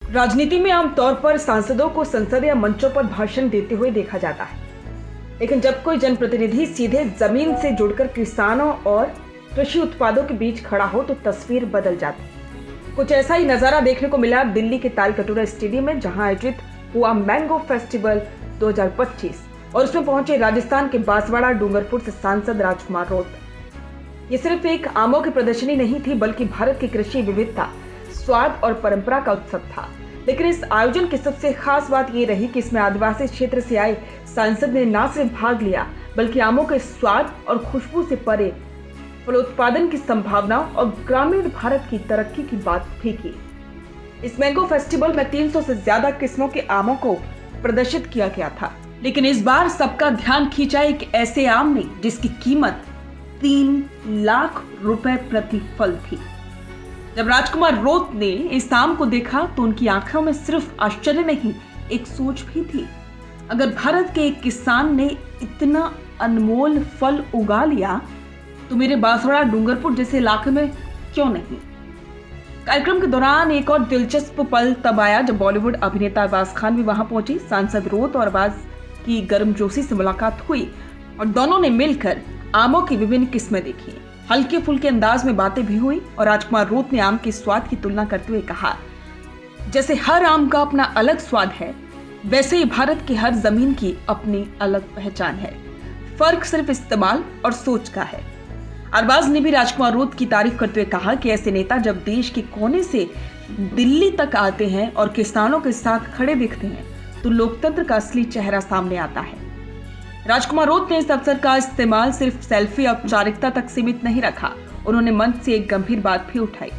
राजनीति में आमतौर पर सांसदों को संसद या मंचों पर भाषण देते हुए देखा जाता है, लेकिन जब कोई जनप्रतिनिधि सीधे जमीन से जुड़कर किसानों और कृषि उत्पादों के बीच खड़ा हो तो तस्वीर बदल जाती है। कुछ ऐसा ही नजारा देखने को मिला दिल्ली के तालकटोरा स्टेडियम में, जहां आयोजित हुआ मैंगो फेस्टिवल 2025 और उसमें पहुंचे राजस्थान के बांसवाड़ा डूंगरपुर से सांसद राजकुमार रोत। ये सिर्फ एक आमों की प्रदर्शनी नहीं थी, बल्कि भारत की कृषि विविधता, स्वाद और परंपरा का उत्सव था। लेकिन इस आयोजन की सबसे खास बात ये रही कि इसमें आदिवासी क्षेत्र से आए सांसद ने न सिर्फ भाग लिया, बल्कि आमों के स्वाद और खुशबू से परे फलोत्पादन की संभावनाओं और ग्रामीण भारत की तरक्की की बात भी की। इस मैंगो फेस्टिवल में 300 से ज्यादा किस्मों के आमों को प्रदर्शित किया गया था, लेकिन इस बार सबका ध्यान खींचा एक ऐसे आम ने जिसकी कीमत 3 लाख रुपए प्रति फल थी। जब राजकुमार रोत ने इस आम को देखा तो उनकी आंखों में सिर्फ आश्चर्य नहीं, एक सोच भी थी। अगर भारत के एक किसान ने इतना अनमोल फल उगा लिया तो मेरे बांसवाड़ा डूंगरपुर जैसे इलाके में क्यों नहीं। कार्यक्रम के दौरान एक और दिलचस्प पल तब आया जब बॉलीवुड अभिनेता अरबाज खान भी वहां पहुंची। सांसद रोत और अरबाज की गर्मजोशी से मुलाकात हुई और दोनों ने मिलकर आमों की विभिन्न किस्में देखी। हल्के फुल्के अंदाज में बातें भी हुई और राजकुमार रोत ने आम के स्वाद की तुलना करते हुए कहा, जैसे हर आम का अपना अलग स्वाद है, वैसे ही भारत की हर जमीन की अपनी अलग पहचान है। फर्क सिर्फ इस्तेमाल और सोच का है। अरबाज ने भी राजकुमार रोत की तारीफ करते हुए कहा कि ऐसे नेता जब देश के कोने से दिल्ली तक आते हैं और किसानों के साथ खड़े दिखते हैं तो लोकतंत्र का असली चेहरा सामने आता है। राजकुमार रोत ने इस अवसर का इस्तेमाल सिर्फ सेल्फी औपचारिकता तक सीमित नहीं रखा। उन्होंने मंच से एक गंभीर बात भी उठाई।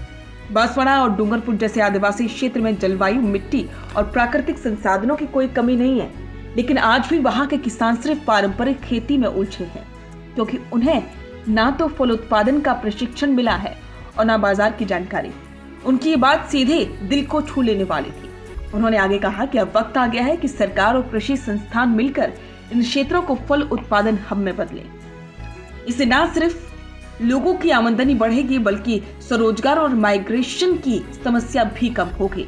बांसवाड़ा और डूंगरपुर जैसे आदिवासी क्षेत्र में जलवायु, मिट्टी और प्राकृतिक संसाधनों की कोई कमी नहीं है, लेकिन आज भी वहां के किसान सिर्फ पारंपरिक खेती में उलझे हैं, क्योंकि उन्हें ना तो फल उत्पादन का प्रशिक्षण मिला है और ना बाजार की जानकारी। उनकी ये बात सीधे दिल को छू लेने वाली थी। उन्होंने आगे कहा कि अब वक्त आ गया है कि सरकार और कृषि संस्थान मिलकर इन क्षेत्रों को फल उत्पादन हब में बदले। इससे न सिर्फ लोगों की आमदनी बढ़ेगी, बल्कि स्वरोजगार और माइग्रेशन की समस्या भी कम होगी।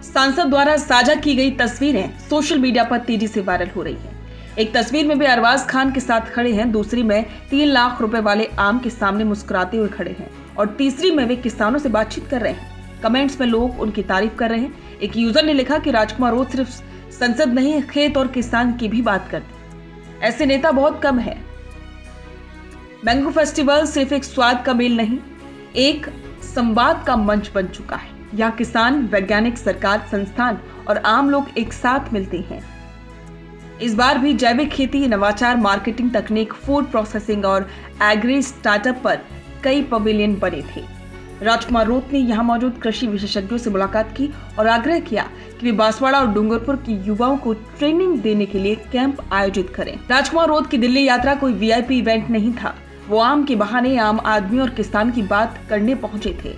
सांसद द्वारा साझा की गई तस्वीरें सोशल मीडिया पर तेजी से वायरल हो रही हैं। एक तस्वीर में वे अरबाज खान के साथ खड़े हैं, दूसरी में 3 लाख रुपए वाले आम के सामने मुस्कुराते हुए खड़े हैं और तीसरी में वे किसानों से बातचीत कर रहे हैं। कमेंट्स में लोग उनकी तारीफ कर रहे हैं। एक यूजर ने लिखा कि राजकुमार रोत सिर्फ संसद नहीं, खेत और किसान की भी बात करते। ऐसे नेता बहुत कम है। मैंगो फेस्टिवल सिर्फ एक स्वाद का मेल नहीं, एक संवाद का मंच बन चुका है। यहाँ किसान, वैज्ञानिक, सरकार, संस्थान और आम लोग एक साथ मिलते हैं। इस बार भी जैविक खेती, नवाचार, मार्केटिंग तकनीक, फूड प्रोसेसिंग और एग्री स्टार्टअप पर कई पवेलियन बने थे। राजकुमार रोत ने यहाँ मौजूद कृषि विशेषज्ञों से मुलाकात की और आग्रह किया कि वे बांसवाड़ा और डूंगरपुर की युवाओं को ट्रेनिंग देने के लिए कैंप आयोजित करें। राजकुमार रोत की दिल्ली यात्रा कोई वीआईपी इवेंट नहीं था। वो आम के बहाने आम आदमी और किसान की बात करने पहुंचे थे।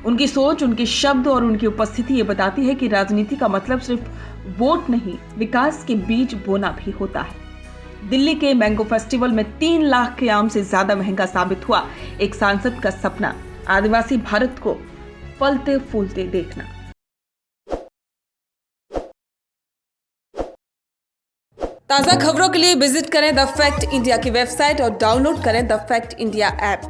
उनकी सोच, उनके शब्द और उनकी उपस्थिति ये बताती है कि राजनीति का मतलब सिर्फ वोट नहीं, विकास के बीज बोना भी होता है। दिल्ली के मैंगो फेस्टिवल में 3 लाख के आम से ज्यादा महंगा साबित हुआ एक सांसद का सपना, आदिवासी भारत को फलते फूलते देखना। ताज़ा खबरों के लिए विजिट करें द फैक्ट इंडिया की वेबसाइट और डाउनलोड करें द फैक्ट इंडिया ऐप।